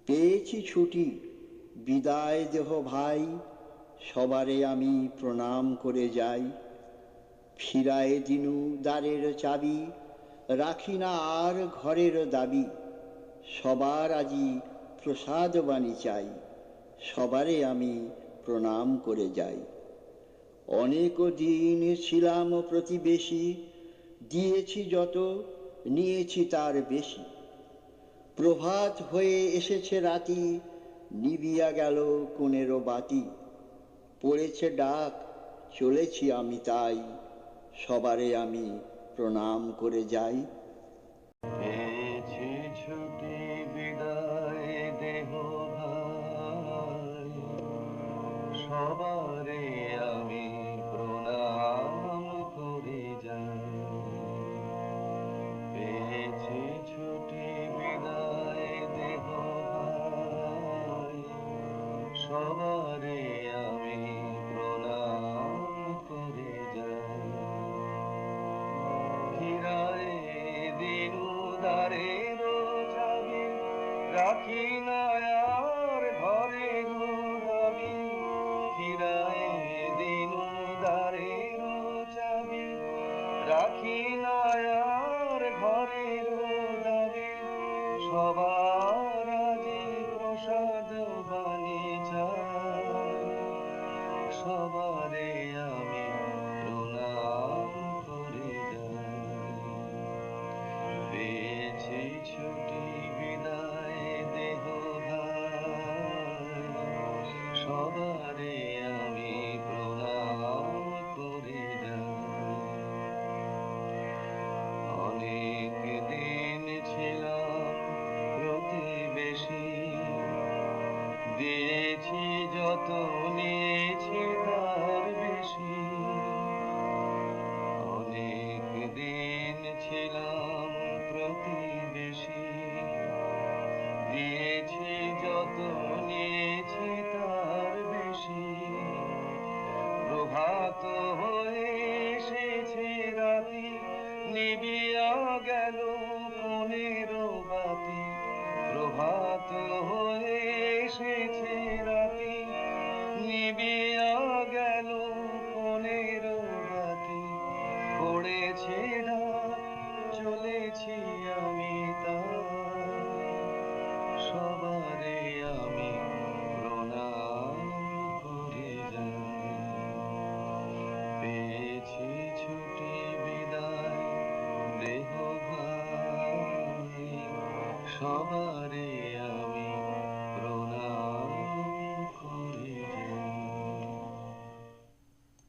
পেয়েছি ছুটি, বিদায় দেহ ভাই, সবারে আমি প্রণাম করে যাই। ফিরায় দিনু দ্বারের চাবি, রাখি না আর ঘরের দাবি। সবার আজি প্রসাদ বাণী চাই, সবারে আমি প্রণাম করে যাই। অনেক দিন ছিলাম প্রতিবেশী, দিয়েছি যত নিয়েছি তার বেশি। প্রভাত হয়ে এসেছে রাতি, নিবিয়া গেল কোণেরও বাতি। পড়েছে ডাক, চলেছি আমি তাই, সবারে আমি প্রণাম করে যাই। পেয়েছি ছুটি, বিদায় দেহ ভাই, সবারে আমি প্রণাম করে যাই। পেয়েছি ছুটি, বিদায় দেহ ভাই, সবারে আমি প্রণাম করে যাই। ফিরায় দিন দ্বারের চাবি, রাখি না আর ঘরের দাবি। ফিরায় দিন দ্বারের চাবি, রাখি না আর ঘরের দাবি। সবার আজি প্রসাদ বাণী চাই, সবারে আমি প্রণাম করে যাই। পেয়েছি ছুটি, বিদায় দেহ ভাই, সবারে আমি প্রণাম করে যাই। অনেক দিন ছিলাম প্রতিবেশী, দিয়েছি যত নিয়েছি তার বেশি। অনেক দিন ছিলাম প্রতিবেশী, দিয়েছি যত নিয়েছি তার বেশি। প্রভাত হয়ে এসেছে রাতি, নিবিয়া গেল কোণেরও বাতি। প্রভাত হয়ে এসেছে রাতি, নিবিয়া গেল কোণেরও বাতি। পড়েছে ডাক, চলেছি আমি তাই, সবারে আমি প্রণাম করে যাই। পেয়েছি ছুটি, বিদায় দেহ ভাই, সবার